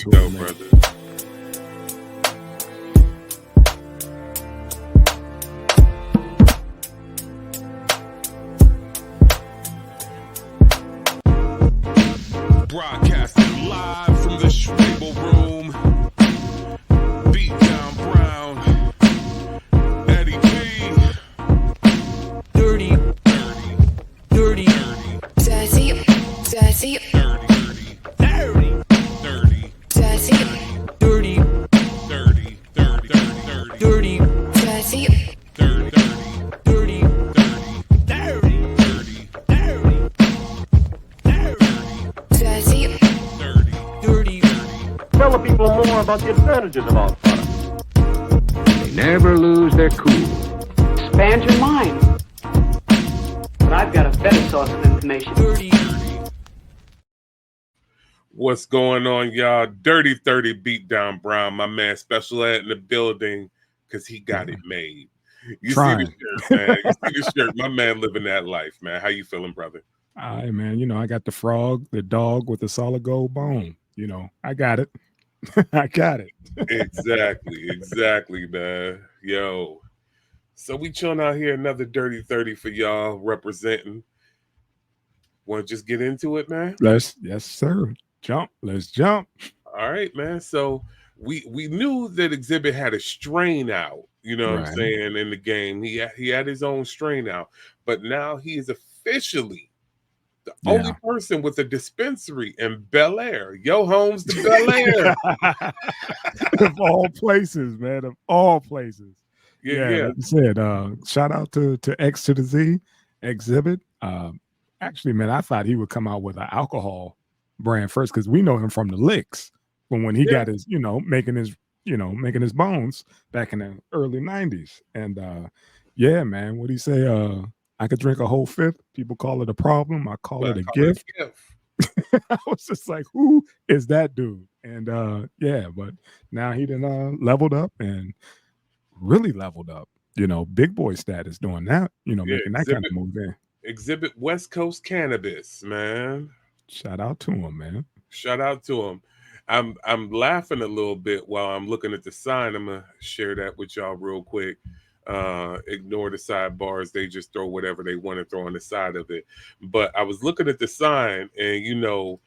to Go, it, man. brother. Broadcasting live from the Schwebel room. Beat down Brown. Eddie B. Dirty, dirty, Dirty, dirty, Dirty. dirty, Dirty. dirty, Dirty. dirty, dirty, dirty. Tell the people more about the advantages of our product. They never lose their cool. Expand your mind. But I've got a better source of information. What's going on, y'all? Dirty 30 beat down Brown, my man Special Ed in the building, because he got it made. You Trying. see the shirt, man. You see the shirt. My man living that life, man. How you feeling, brother? All right, man. You know, I got the frog, the dog with the solid gold bone. You know, I got it. I got it. Exactly, man. Yo. So we chilling out here, another Dirty 30 for y'all representing. Want to just get into it, man? Yes, sir. Jump. Let's jump. All right, man. So we knew that Xzibit had a strain out, you know what I'm Right. saying, in the game. He had his own strain out, but now he is officially the only person with a dispensary in Bel Air. Yo, homes to Bel Air. Of all places, man. Of all places. Yeah. Like you said, shout out to X to the Z, Xzibit. Actually, man, I thought he would come out with an alcohol brand first because we know him from the licks from when he got his, making his bones back in the early 90s. And yeah, man, what do you say? I could drink a whole fifth. People call it a problem. I call it a gift. I was just like, who is that dude? And yeah, but now he done leveled up and really leveled up. Big boy status doing that, making that kind of move in. Xzibit West Coast Cannabis, man. Shout out to him, man. Shout out to him. I'm laughing a little bit while I'm looking at the sign. I'm gonna share that with y'all real quick. Ignore the sidebars. They just throw whatever they want to throw on the side of it. But I was looking at the sign, and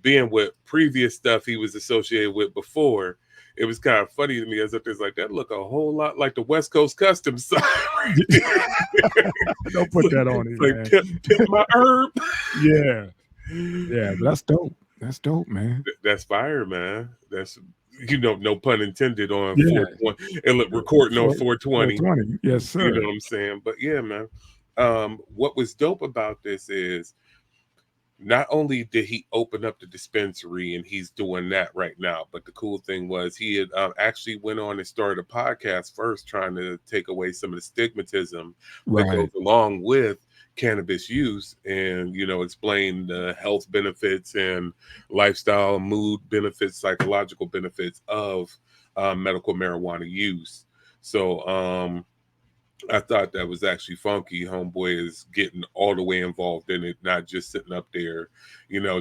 being with previous stuff he was associated with before, it was kind of funny to me as if it's like that look a whole lot like the West Coast Customs sign. Right there. Don't put that on it, like man. pimp my herb. Yeah, but that's dope. That's dope, man. That's fire, man. That's no pun intended on 420 and recording on 420. 420. Yes, sir. You know what I'm saying? But yeah, man. What was dope about this is not only did he open up the dispensary and he's doing that right now, but the cool thing was he had actually went on and started a podcast first, trying to take away some of the stigmatism that goes along with cannabis use and explain the health benefits and lifestyle, mood benefits, psychological benefits of medical marijuana use. So I thought that was actually funky. Homeboy is getting all the way involved in it, not just sitting up there,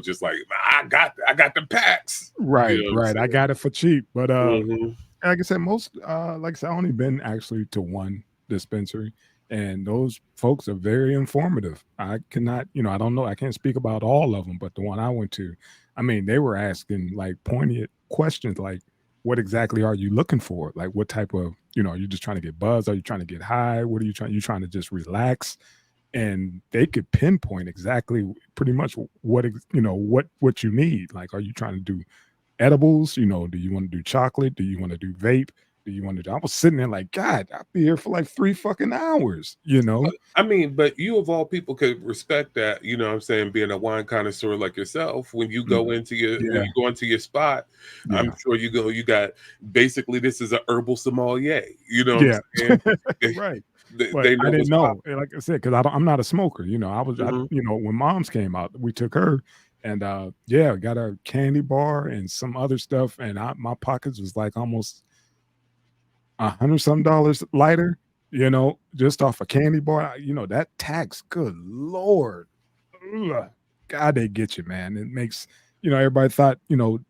just like I got the packs. Right. I got it for cheap. But like I said, I only been actually to one dispensary. And those folks are very informative. I cannot, I don't know. I can't speak about all of them, but the one I went to, I mean, they were asking like poignant questions, like, what exactly are you looking for? Like, what type of, are you just trying to get buzzed? Are you trying to get high? What are you trying? You trying to just relax? And they could pinpoint exactly pretty much what you need. Like, are you trying to do edibles? Do you want to do chocolate? Do you want to do vape? Do you want to do? I was sitting there like, God, I'll be here for like 3 fucking hours, I mean, but you of all people could respect that, what I'm saying, being a wine connoisseur like yourself, when you go into your spot, I'm sure you got basically this is a herbal sommelier, what I'm saying? Right. They I didn't know, like I said, because I'm not a smoker. I was, when Moms came out, we took her and got a candy bar and some other stuff, and my pockets was like almost $100 lighter, just off a candy bar. That tax, good Lord. Ugh. God, they get you, man. It makes everybody thought,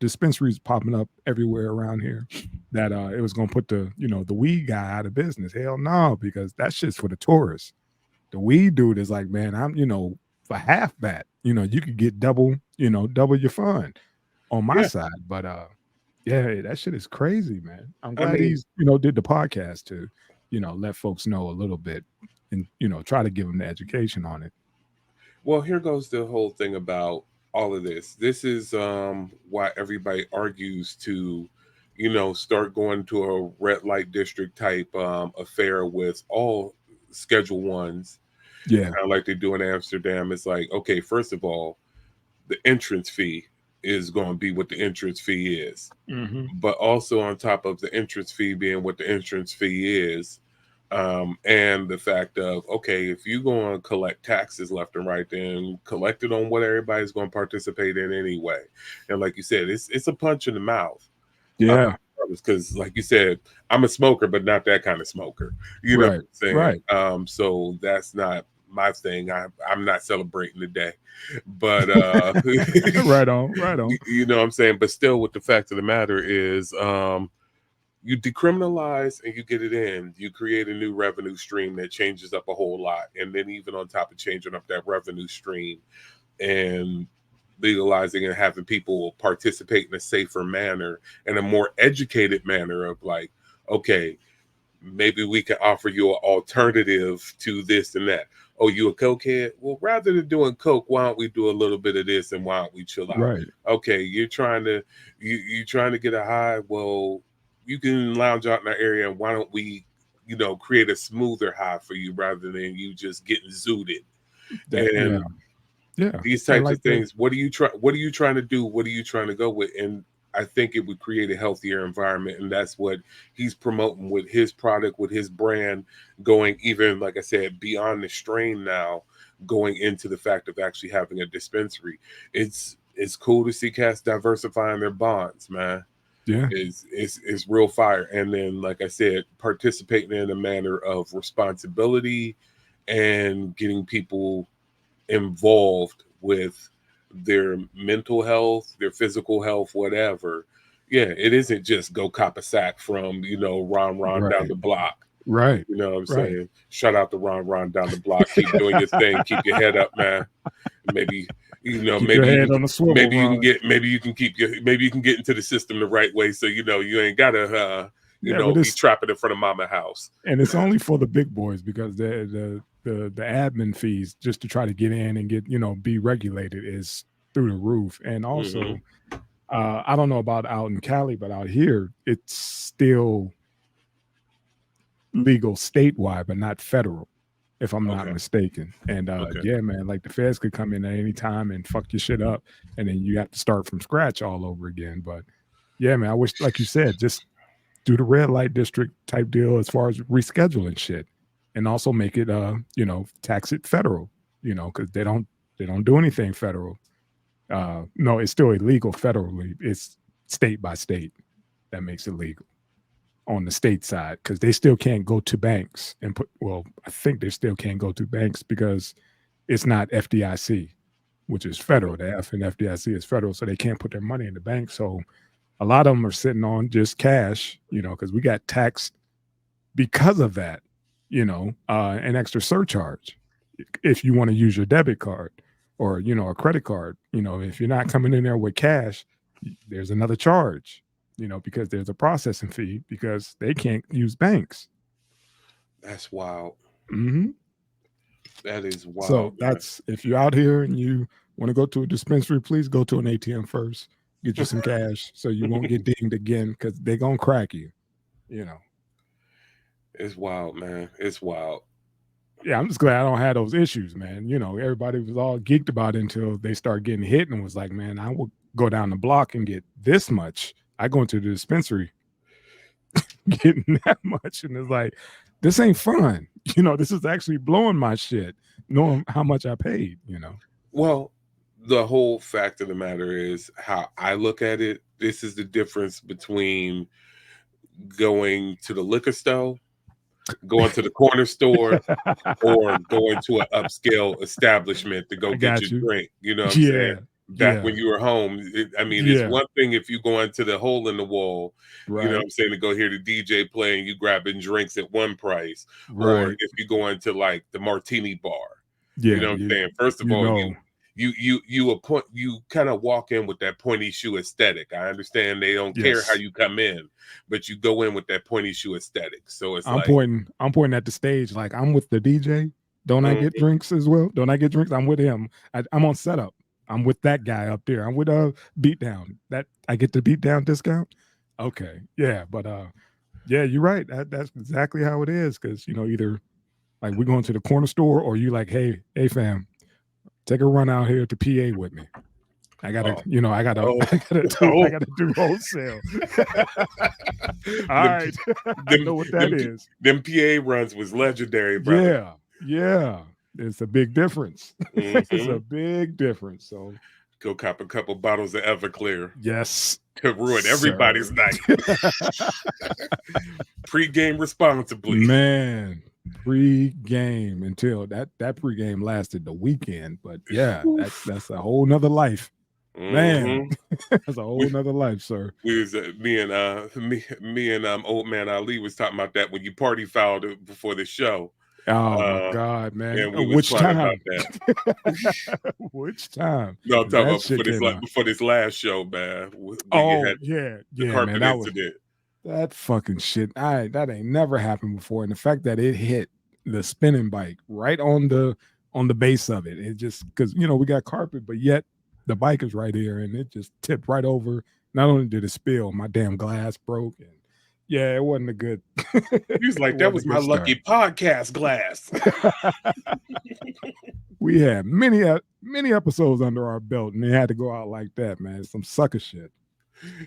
dispensaries popping up everywhere around here, that it was going to put the, the weed guy out of business. Hell no, because that shit's for the tourists. The weed dude is like, man, I'm, for half that, you could get double your fund on my side. But yeah, that shit is crazy, man. I'm glad he's, did the podcast to, let folks know a little bit and, try to give them the education on it. Well, here goes the whole thing about all of this. This is why everybody argues to, start going to a red light district type affair with all Schedule Ones. Yeah. Kind of like they do in Amsterdam. It's like, okay, first of all, the entrance fee is going to be what the entrance fee is. Mm-hmm. But also on top of the entrance fee being what the entrance fee is, and the fact of, okay, if you're going to collect taxes left and right, then collect it on what everybody's going to participate in anyway. And like you said, it's a punch in the mouth. Yeah. Because like you said, I'm a smoker, but not that kind of smoker. You know what I'm saying? Right. So that's not my thing. I'm not celebrating today. But right on. You know what I'm saying? But still, what the fact of the matter is, you decriminalize and you get it in. You create a new revenue stream that changes up a whole lot. And then even on top of changing up that revenue stream and legalizing and having people participate in a safer manner and a more educated manner of like, okay, maybe we can offer you an alternative to this and that. Oh, you a cokehead? Well, rather than doing coke, why don't we do a little bit of this and why don't we chill out? Right. Okay, you're trying to get a high. Well, you can lounge out in our area, and why don't we, create a smoother high for you rather than you just getting zooted. Yeah. These types of things. What are you trying to do? What are you trying to go with? And I think it would create a healthier environment, and that's what he's promoting with his product, with his brand, going even, like I said, beyond the strain now, going into the fact of actually having a dispensary. It's cool to see cats diversifying their bonds, man. Yeah, it's real fire. And then, like I said, participating in a manner of responsibility and getting people involved with their mental health, their physical health, whatever. Yeah, it isn't just go cop a sack from, Ron down the block. Right. You know what I'm saying? Shout out to Ron down the block. Keep doing your thing. Keep your head up, man. Maybe keep your head on the swivel. Maybe you can get into the system the right way, so you ain't gotta be trapping in front of mama house. And it's only for the big boys because the admin fees just to try to get in and get be regulated is through the roof. And also, I don't know about out in Cali, but out here it's still legal statewide, but not federal, if I'm not mistaken. And yeah, man, like the feds could come in at any time and fuck your shit up, and then you have to start from scratch all over again. But yeah, man, I wish, like you said, just do the red light district type deal as far as rescheduling shit, and also make it tax it federal, because they don't do anything federal. No, it's still illegal federally. It's state by state that makes it legal on the state side, because they still can't go to banks and I think they still can't go to banks because it's not FDIC, which is federal. The F and FDIC is federal, so they can't put their money in the bank. So a lot of them are sitting on just cash, because we got taxed because of that, an extra surcharge if you want to use your debit card or, a credit card. If you're not coming in there with cash, there's another charge. Because there's a processing fee because they can't use banks. That's wild. Mm-hmm. That is wild. So that's, if you're out here and you want to go to a dispensary, please go to an ATM first. Get you some cash so you won't get dinged again, because they're going to crack you, It's wild, man. It's wild. Yeah, I'm just glad I don't have those issues, man. Everybody was all geeked about it until they start getting hit and was like, man, I will go down the block and get this much. I go into the dispensary getting that much, and it's like, this ain't fun. This is actually blowing my shit, knowing how much I paid, Well, the whole fact of the matter is how I look at it. This is the difference between going to the liquor store, going to the corner store, or going to an upscale establishment to go get your drink. You know what I'm saying? back when you were home. I mean, it's one thing if you go into the hole in the wall, you know what I'm saying, to go hear the DJ play and you grabbing drinks at one price, or if you go into like the martini bar. You know what I'm saying? First of all, you kind of walk in with that pointy shoe aesthetic. I understand they don't care how you come in, but you go in with that pointy shoe aesthetic. So it's I'm pointing at the stage like I'm with the DJ. Don't I get drinks as well? Don't I get drinks? I'm with him. I'm on setup. I'm with that guy up there. I'm with Beatdown. That I get the Beatdown discount. Okay, yeah, but yeah, you're right. That's exactly how it is. Because either like we're going to the corner store, or you like, hey fam, take a run out here to PA with me. I gotta, I gotta do wholesale. All right, I know what that is. Them PA runs was legendary, brother. Yeah. It's a big difference. It's a big difference. So go cop a couple bottles of Everclear. Yes. To ruin everybody's night. Pre-game responsibly. Man. Pre-game until that pre-game lasted the weekend. But yeah, that's a whole nother life. Man, that's a whole nother life, sir. We was me and old man Ali was talking about that when you party fouled before the show. Oh my God, man! And we Which time? About that. Which time? No, I'm talking about before this last show, man. The carpet man, incident. That fucking shit. That ain't never happened before, and the fact that it hit the spinning bike right on the base of it, it just because we got carpet, but yet the bike is right here, and it just tipped right over. Not only did it spill, my damn glass broke, and yeah, it wasn't a good. He was like, "That was my lucky podcast glass." We had many episodes under our belt, and they had to go out like that, man. Some sucker shit.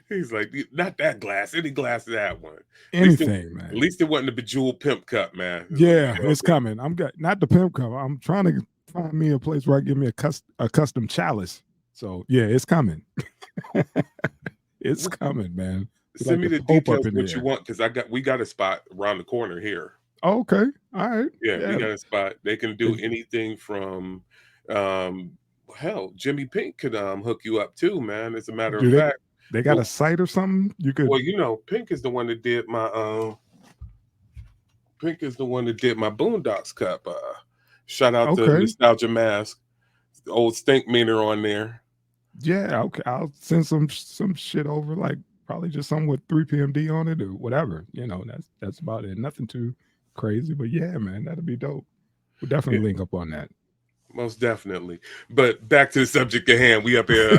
He's like, "Not that glass. Any glass of that one. Anything, man. At least it wasn't a Bejeweled Pimp Cup, man." Yeah, it's coming. Not the Pimp Cup. I'm trying to find me a place where I give me a custom chalice. So yeah, it's coming. It's coming, man. Send me the details of what you want, because we got a spot around the corner here. Oh, okay. All right. Yeah, we got a spot. They can do anything from hell, Jimmy Pink could hook you up too, man. As a matter of fact. They got a site or something? You could Pink is the one that did my Boondocks cup. Shout out to Nostalgia Mask. The old stink meaner on there. Yeah, okay. I'll send some shit over, like probably just something with 3 PMD on it or whatever. That's about it. Nothing too crazy, but yeah, man, that'd be dope. We'll definitely link up on that. Most definitely. But back to the subject at hand. We up here,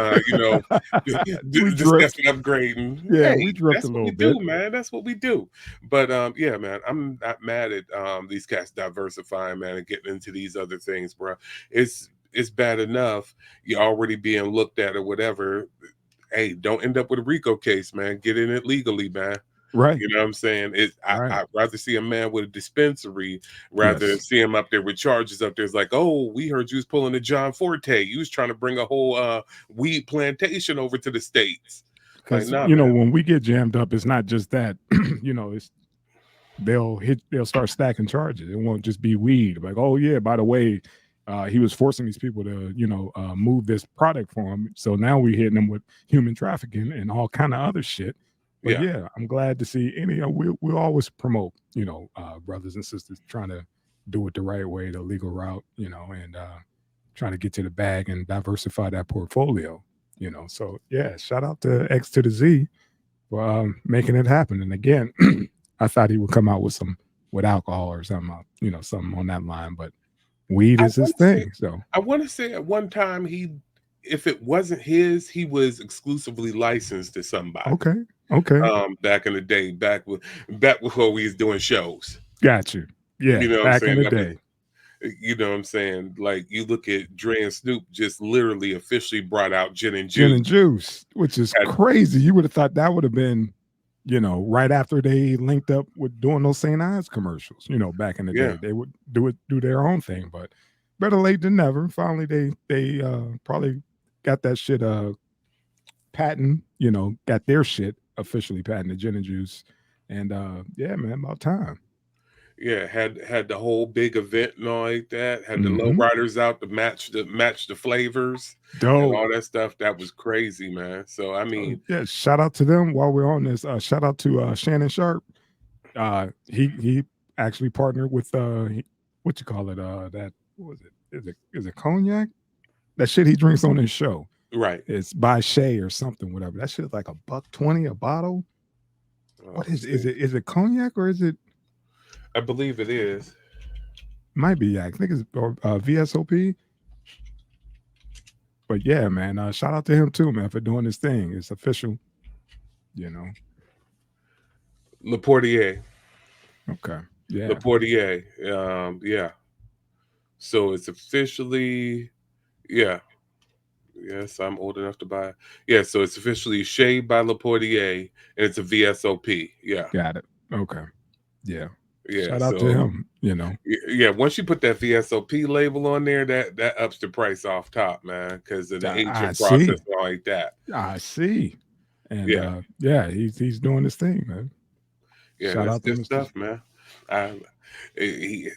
discussing upgrading. Yeah, we drift a little bit. Man. That's what we do. But yeah, man, I'm not mad at these cats diversifying, man, and getting into these other things, bro. It's bad enough you're already being looked at or whatever. Hey, don't end up with a RICO case, man. Get in it legally, man. Right. You know what I'm saying? I'd rather see a man with a dispensary rather than see him up there with charges up there. It's like, oh, we heard you was pulling a John Forte. You was trying to bring a whole weed plantation over to the States. Because when we get jammed up, it's not just that. They'll start stacking charges. It won't just be weed. Like, oh yeah, by the way, he was forcing these people to, move this product for him. So now we're hitting them with human trafficking and all kind of other shit. But yeah, I'm glad to see we'll always promote, brothers and sisters trying to do it the right way, the legal route, and trying to get to the bag and diversify that portfolio, So yeah, shout out to X to the Z for making it happen. And again, I thought he would come out with alcohol or something, something on that line, but weed is his thing. So I want to say at one time if it wasn't his, he was exclusively licensed to somebody. Okay. Back in the day, back before we was doing shows. Got you. Yeah. Back in the day. You know what I'm saying? Like you look at Dre and Snoop just literally officially brought out gin and juice, which is crazy. You would have thought that would have been, right after they linked up with doing those St. Ives commercials. Back in the day, they would do their own thing, but better late than never. Finally, they probably got that shit patent. Got their shit officially patented, gin and juice, and yeah, man, about time. Yeah, had the whole big event and all like that. Had the Mm-hmm. lowriders out to match the flavors and Dope. all that stuff. That was crazy, man. So I mean, Yeah, shout out to them while we're on this. Shout out to Shannon Sharp. He actually partnered with what you call it? That what was it? Is it cognac? That shit he drinks on his show. right. It's by Shay or something, whatever. That shit is like $1.20 a bottle. What Let's is see. it? Is it cognac or is it? I believe it is. Might be. I think it's VSOP. But yeah, man. Shout out to him too, man, for doing this thing. It's official. You know. Le Portier. Okay. Yeah. Le Portier. Yeah. So it's officially, yeah. Yes, I'm old enough to buy. Yeah, so it's officially Shea by Le Portier, and it's a VSOP. Yeah, Got it. Okay. Yeah. yeah. Shout out to So him. You know. yeah, once you put that VSOP label on there, that ups the price off top, man, because of the I aging see. process and all like that. I see. And Yeah, yeah, he's doing his thing, man. yeah, Shout that's out to good Mr. stuff, man. I, he,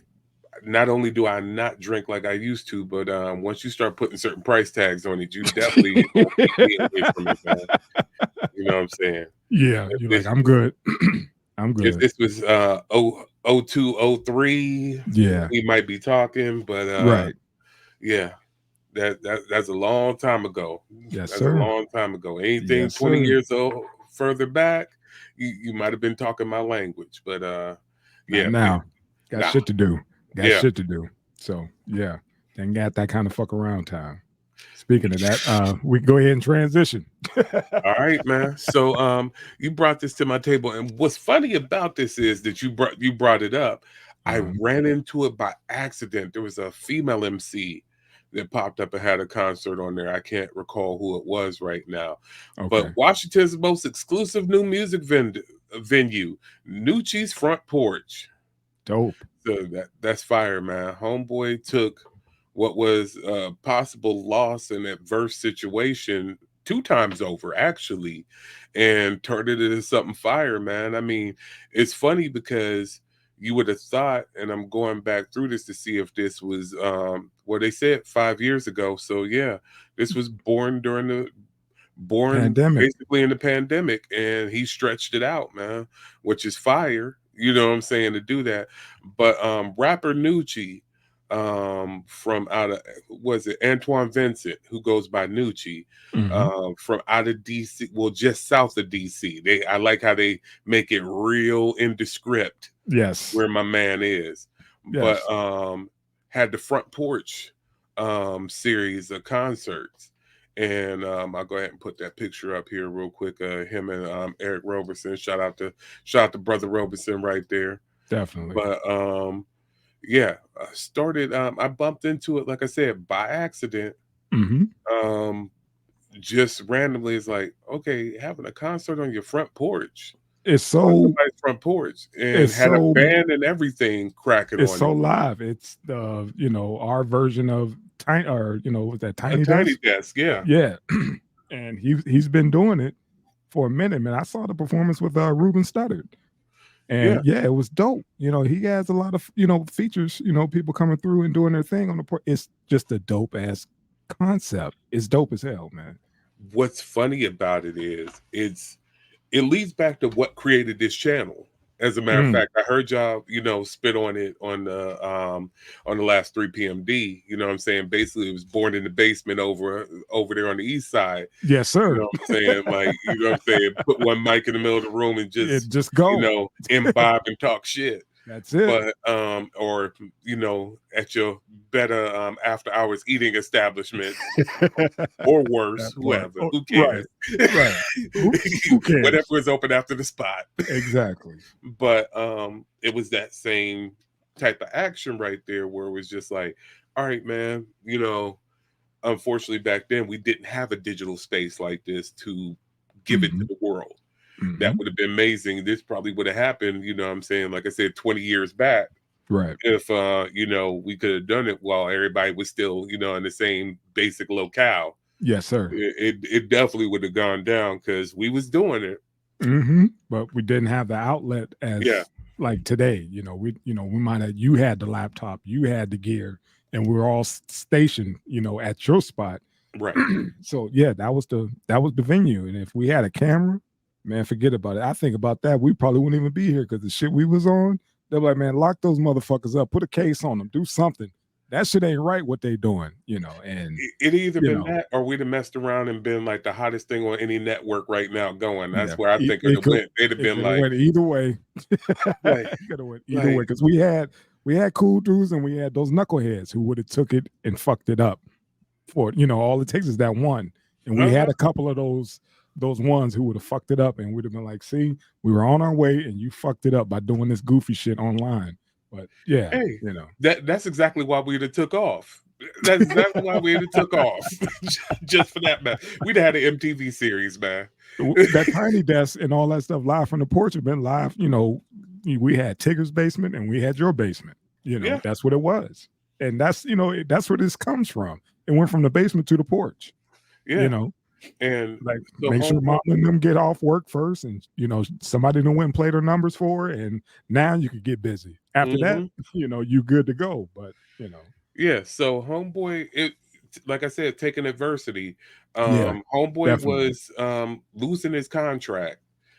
not only do I not drink like I used to, but once you start putting certain price tags on it, you definitely won't be away from it, man. You know what I'm saying? Yeah, If you're like, this, I'm good. I'm if good. this was 0203, Yeah. we might be talking, but Right. yeah, that's a long time ago. Yes, That's a sir. long time ago. Anything Yes, 20 sir. years old further back, you might have been talking my language, but Not yeah, now. Got nah, shit to do. Got yeah. shit to do. So yeah, ain't got that kind of fuck around time. Speaking of that, we can go ahead and transition. All right, man. So you brought this to my table, and what's funny about this is that you brought it up. I ran into it by accident. There was a female MC that popped up and had a concert on there. I can't recall who it was right now. Okay. But Washington's most exclusive new music venue, Noochie's Front Porch. Dope. So that's fire, man. Homeboy took what was a possible loss and adverse situation 2 times over, actually, and turned it into something fire, man. I mean, it's funny because you would have thought, and I'm going back through this to see if this was what they said 5 years ago. So yeah, this was born Pandemic. basically in the pandemic, and he stretched it out, man, which is fire. You know what I'm saying, to do that. But rapper Noochie, from out of, was it Antoine Vincent, who goes by Noochie, from out of DC, well, just south of DC. I like how they make it real indescript Yes. where my man is. Yes. But had the Front Porch series of concerts. And I'll go ahead and put that picture up here real quick. Him and Eric Roberson. Shout out to Brother Roberson right there. Definitely. But yeah, I bumped into it, like I said, by accident. Just randomly, it's like, okay, having a concert on your front porch. It's On so somebody's front porch, and it's had a so band and everything cracking it's on so it. live. It's the our version of tiny, or was that A Tiny tiny Desk? desk, yeah. Yeah. And he's been doing it for a minute, man. I saw the performance with Ruben Studdard. And yeah, it was dope. He has a lot of features, people coming through and doing their thing on the porch. It's just a dope ass concept. It's dope as hell, man. What's funny about it is it leads back to what created this channel. As a matter of fact, I heard y'all, spit on it on the last 3 PMD. You know what I'm saying? Basically, it was born in the basement over there on the east side. Yes, sir. You know what I'm saying? Like, you know what I'm saying? Put one mic in the middle of the room and just go. Imbibe and talk shit. That's it. But or at your better after hours eating establishment, or worse, whoever, who cares? Right. Who cares? Whatever is open after the spot. Exactly. But it was that same type of action right there, where it was just like, all right, man, unfortunately back then we didn't have a digital space like this to give it to the world. That would have been amazing. This probably would have happened, you know what I'm saying, like I said, 20 years back. Right. If we could have done it while everybody was still, in the same basic locale. Yes, sir. It definitely would have gone down, because we was doing it. But we didn't have the outlet as like today, we might have, you had the laptop, you had the gear, and we were all stationed, at your spot. Right. So yeah, that was the venue. And if we had a camera, man, forget about it. I think about that, we probably wouldn't even be here because the shit we was on, they're like, man, lock those motherfuckers up, put a case on them, do something. That shit ain't right what they doing, and It either been that or we'd have messed around and been like the hottest thing on any network right now going. That's yeah, where I think it went. They'd have been like, went either way. like, Could have went either way because we had cool dudes and we had those knuckleheads who would have took it and fucked it up. For all it takes is that one, and we had a couple of those ones who would have fucked it up, and we'd have been like, see, we were on our way and you fucked it up by doing this goofy shit online. But yeah, hey, that's exactly why we'd have took off. That's exactly why we'd have took off. Just for that, man. We'd have had an MTV series, man. That tiny desk and all that stuff live from the porch had been live. We had Tigger's basement and we had your basement. That's what it was, and that's that's where this comes from. It went from the basement to the porch. Yeah. And like make sure mom and them get off work first, and somebody done went and played their numbers for her, and now you could get busy. After that, you good to go. But yeah. So homeboy, it like I said, taking adversity. Homeboy definitely. was losing his contract.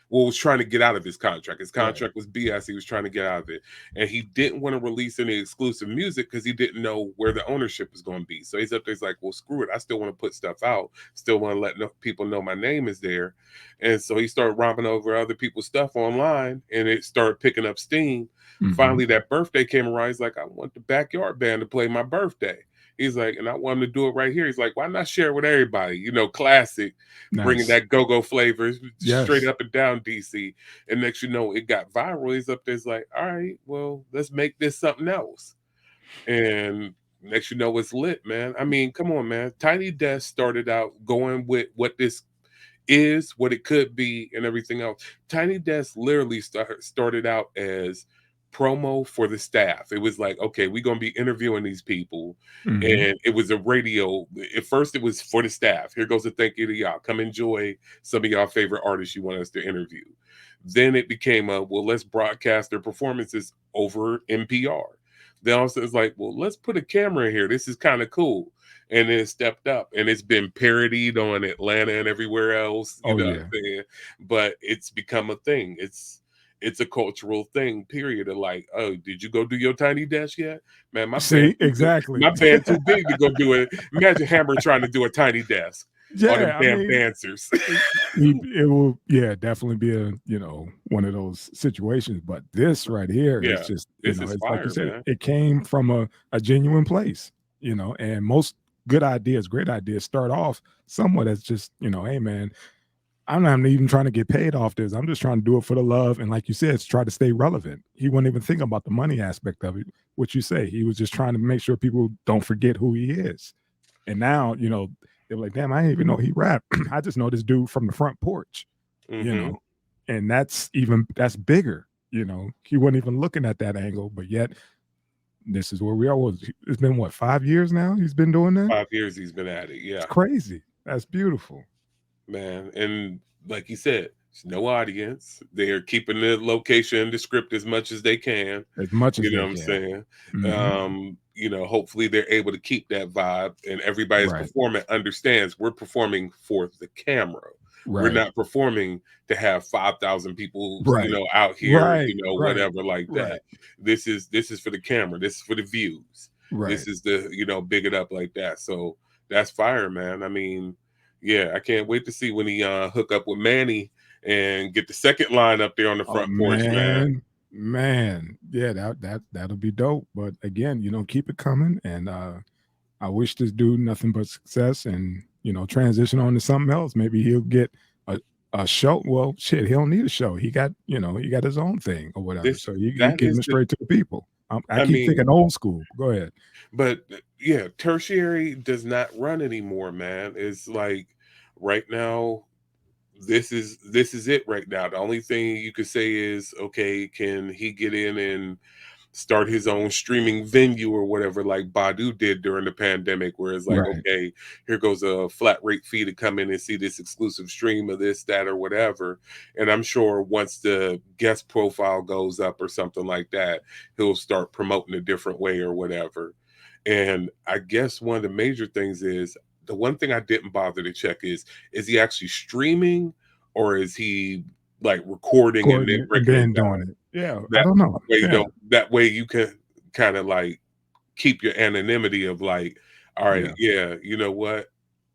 Well, was trying to get out of his contract. His contract was BS. He was trying to get out of it. And he didn't want to release any exclusive music because he didn't know where the ownership was going to be. So he's up there, he's like, well, screw it. I still want to put stuff out. Still want to let people know my name is there. And so he started romping over other people's stuff online, and it started picking up steam. Mm-hmm. Finally, that birthday came around. He's like, I want the backyard band to play my birthday. He's like, and I want him to do it right here. He's like, why not share it with everybody? Classic, bringing that go-go flavors straight up and down DC. And next it got viral. He's up there, he's like, all right, well, let's make this something else. And next it's lit, man. I mean, come on, man. Tiny Desk started out going with what this is, what it could be, and everything else. Tiny Desk literally started out as promo for the staff. It was like, okay, we're gonna be interviewing these people, and it was a radio. At first, it was for the staff. Here goes a thank you to y'all. Come enjoy some of y'all favorite artists you want us to interview. Then it became let's broadcast their performances over NPR. Then also it's like, well, let's put a camera in here. This is kind of cool. And then it stepped up, and it's been parodied on Atlanta and everywhere else. You know what I'm saying? But it's become a thing. It's a cultural thing, period. Of like, oh, did you go do your Tiny Desk yet? Man, my band too big to go do it. Imagine Hammer trying to do a Tiny Desk. Yeah, on them damn dancers. It will, definitely be one of those situations. But this right here is just, it's fire, like you said, man. It came from a genuine place, and most great ideas start off somewhat as just, hey, man, I'm not even trying to get paid off this. I'm just trying to do it for the love. And like you said, to try to stay relevant. He wasn't even thinking about the money aspect of it, what you say. He was just trying to make sure people don't forget who he is. And now, they're like, damn, I didn't even know he rapped. I just know this dude from the front porch, and that's bigger. He wasn't even looking at that angle, but yet this is where we are. It's been what, 5 years now he's been doing that? 5 years he's been at it. Yeah. It's crazy. That's beautiful. Man, and like you said, there's no audience. They're keeping the location and the script as much as they can. As much as you know what I'm saying. Hopefully they're able to keep that vibe, and everybody that's performing understands we're performing for the camera. We're not performing to have 5,000 people, out here, whatever like that. This is for the camera. This is for the views. This is the big it up like that. So that's fire, man. I mean. Yeah, I can't wait to see when he hook up with Manny and get the second line up there on the front porch, man. Man, yeah, that'll be dope. But again, keep it coming, and I wish this dude nothing but success, and transition on to something else. Maybe he'll get a show. Well, shit, he don't need a show. He got his own thing or whatever. So you give him straight to the people. I keep thinking old school. Go ahead. But yeah, tertiary does not run anymore, man. It's like right now, this is it right now. The only thing you could say is, okay, can he get in and start his own streaming venue or whatever, like Badu did during the pandemic, where it's like, Right. okay, here goes a flat rate fee to come in and see this exclusive stream of this, that, or whatever. And I'm sure once the guest profile goes up or something like that, he'll start promoting a different way or whatever. And I guess one of the major things is, the one thing I didn't bother to check is he actually streaming, or is he like recording and then Recording and breaking it then down? doing it. Yeah, I That don't know. way you Yeah, don't, that way you can kind of like keep your anonymity of like, all right, yeah, yeah, you know what?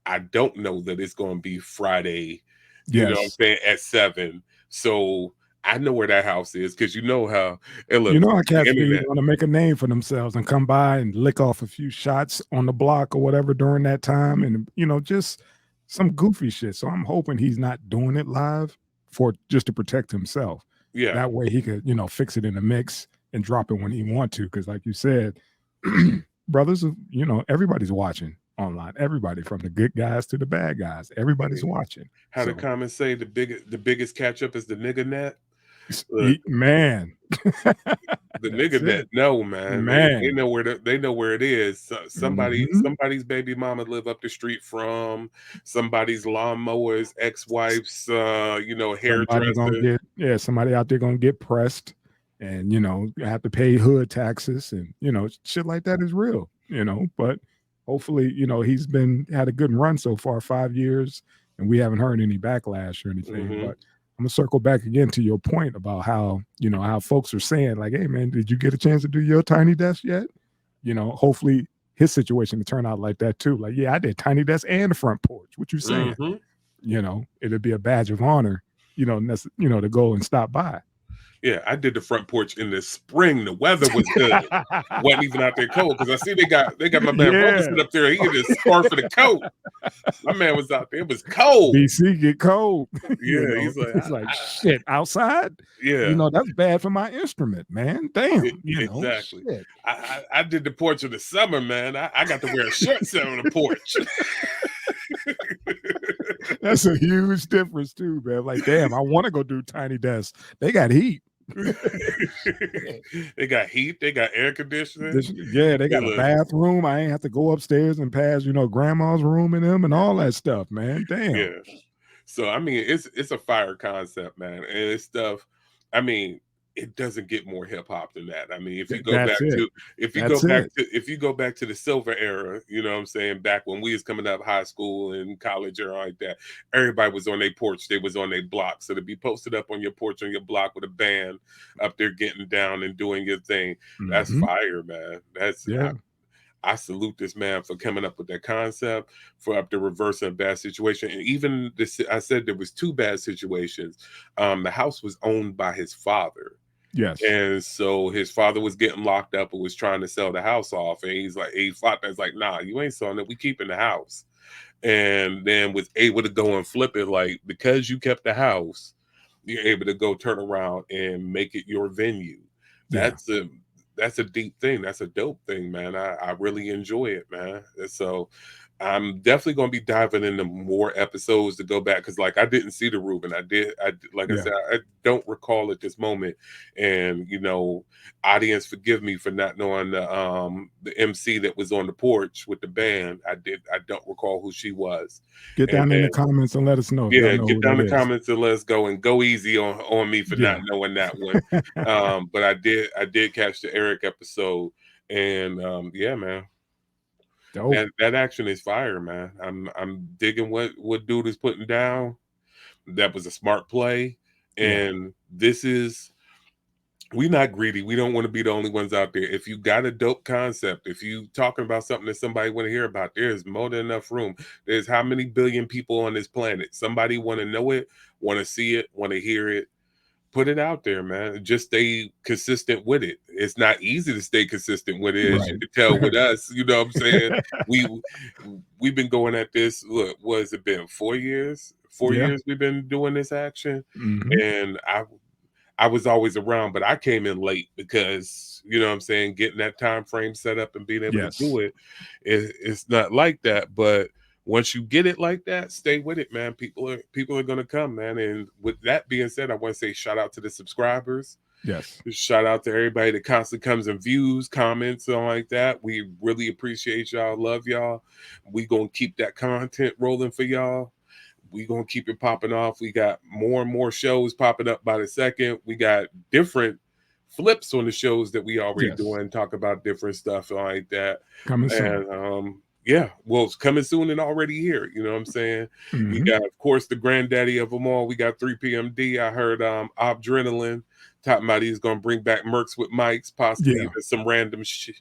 I don't know that it's going to be Friday, you know what I'm yes. saying, at 7. So I know where that house is, because you know how it You looks know how on the cats be internet. want to make a name for themselves and come by and lick off a few shots on the block or whatever during that time, and just some goofy shit. So I'm hoping he's not doing it live for just to protect himself. Yeah. That way he could, fix it in the mix and drop it when he want to. Because like you said, brothers, everybody's watching online. Everybody, from the good guys to the bad guys, everybody's watching. How the So, comments say, the biggest catch up is the nigga net. Look, man, the nigga net, no, man. They know where it is. Somebody's baby mama live up the street from, somebody's lawnmower's ex-wife's hairdresser. Somebody out there gonna get pressed, and have to pay hood taxes, and shit like that is real. But hopefully, he's had a good run so far, 5 years, and we haven't heard any backlash or anything. But I'm gonna circle back again to your point about how how folks are saying, like, hey man, did you get a chance to do your tiny desk yet? Hopefully his situation to turn out like that too. Like, yeah, I did tiny desk and front porch. What you saying? It'd be a badge of honor, to go and stop by. Yeah, I did the front porch in the spring. The weather was good. Wasn't even out there cold, because I see they got my man Robertson up there. He had his scarf and a coat. My man was out there. It was cold. BC get cold. Yeah, he's like, shit, outside. Yeah, that's bad for my instrument, man. Damn. Exactly. Shit. I did the porch in the summer, man. I got to wear a shirt set on the porch. That's a huge difference too, man. Like, damn, I want to go do tiny desks. They got heat. They got heat. They got air conditioning. They got a bathroom. I ain't have to go upstairs and pass, grandma's room in them and all that stuff, man. Damn. Yeah. So I mean, it's a fire concept, man, and it's stuff. I mean, it doesn't get more hip hop than that. I mean, if you go back to the silver era, you know what I'm saying, back when we was coming up, high school and college or like that, everybody was on their porch, they was on their block. So to be posted up on your porch on your block with a band up there getting down and doing your thing, that's fire, man. That's I salute this man for coming up with that concept, for up to reversing a bad situation. And even this, I said there was 2 bad situations. The house was owned by his father. Yes. And so his father was getting locked up and was trying to sell the house off. And he fought that's like, nah, you ain't selling it. We keeping the house. And then was able to go and flip it. Like, because you kept the house, you're able to go turn around and make it your venue. That's a deep thing. That's a dope thing, man. I really enjoy it, man. And so I'm definitely going to be diving into more episodes to go back, because like I didn't see the Reuben. I said, I don't recall at this moment. And audience, forgive me for not knowing the MC that was on the porch with the band. I don't recall who she was. Get down in the comments and let us know. Yeah, get down in the comments and let's go, and go easy on me for not knowing that one. But I did catch the Eric episode, and yeah, man. That action is fire, man. I'm digging what dude is putting down. That was a smart play. And this is, we not greedy. We don't want to be the only ones out there. If you got a dope concept, if you talking about something that somebody want to hear about, there's more than enough room. There's how many billion people on this planet? Somebody want to know it, want to see it, want to hear it. Put it out there, man. Just stay consistent with it. It's not easy to stay consistent with it, as you can tell with us. You know what I'm saying? We've been going at this. Look, what has it been? 4 years? 4 years we've been doing this action. And I was always around, but I came in late because, you know what I'm saying, getting that time frame set up and being able to do it's not like that. But once you get it like that, stay with it, man. People are going to come, man. And with that being said, I want to say shout out to the subscribers. Yes. Shout out to everybody that constantly comes and views, comments, and all like that. We really appreciate y'all. Love y'all. We gonna keep that content rolling for y'all. We gonna keep it popping off. We got more and more shows popping up by the second. We got different flips on the shows that we already doing, talk about different stuff like that. Coming soon. And yeah, well, it's coming soon and already here. You know what I'm saying? We Mhm. got, of course, the granddaddy of them all. We got 3PMD. I heard Adrenaline talking about he's gonna bring back Mercs with mics, possibly Yeah. even some random shit.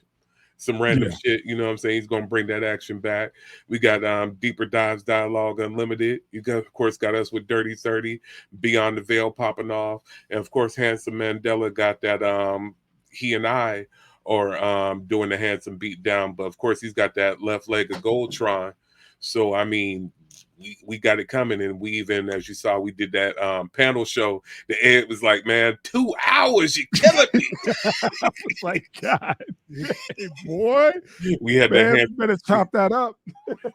Yeah. Shit, you know what I'm saying? He's gonna bring that action back. We got Deeper Dives Dialogue Unlimited. You got, of course, got us with Dirty 30, Beyond the Veil popping off. And of course, Handsome Mandela got that he and I are doing the Handsome beat down, but of course he's got that left leg of Goldtron. So I mean, we got it coming, and we even, as you saw, we did that panel show. The Ed was like, man, 2 hours, you're killing me. I was like, God, hey, boy, We had man, that you better chop that up.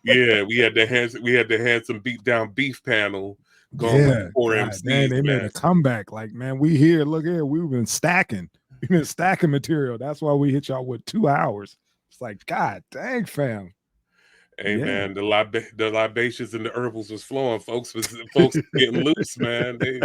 yeah, we had the Handsome beat down beef panel going with the 4 God, MCs, man, they made man. a comeback. Like, man, we here. Look here, we've been stacking. We've been stacking material. That's why we hit y'all with 2 hours. It's like, God dang, fam. Hey Yeah. man, the libations and the herbals was flowing. Folks was getting loose, man. They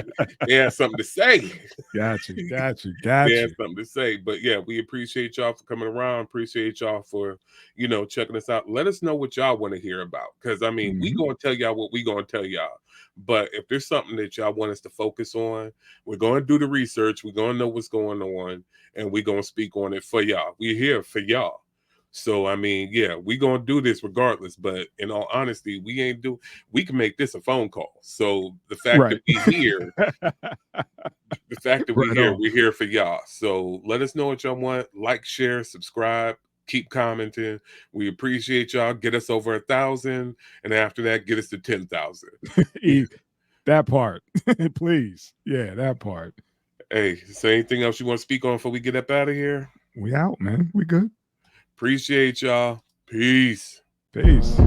had something to say. Got you. They had You. something to say. But yeah, we appreciate y'all for coming around. Appreciate y'all for, you know, checking us out. Let us know what y'all want to hear about. Because I mean, we gonna tell y'all what we gonna tell y'all. But if there's something that y'all want us to focus on, we're gonna do the research, we're gonna know what's going on, and we're gonna speak on it for y'all. We're here for y'all. So I mean, yeah, we gonna do this regardless. But in all honesty, we can make this a phone call. So the fact that we here, the fact that we're here for y'all. So let us know what y'all want. Like, share, subscribe, keep commenting. We appreciate y'all. Get us over 1,000, and after that, get us to 10,000. That part, please. Yeah, that part. Hey, is there anything else you want to speak on before we get up out of here? We out, man. We good. Appreciate y'all. Peace. Peace.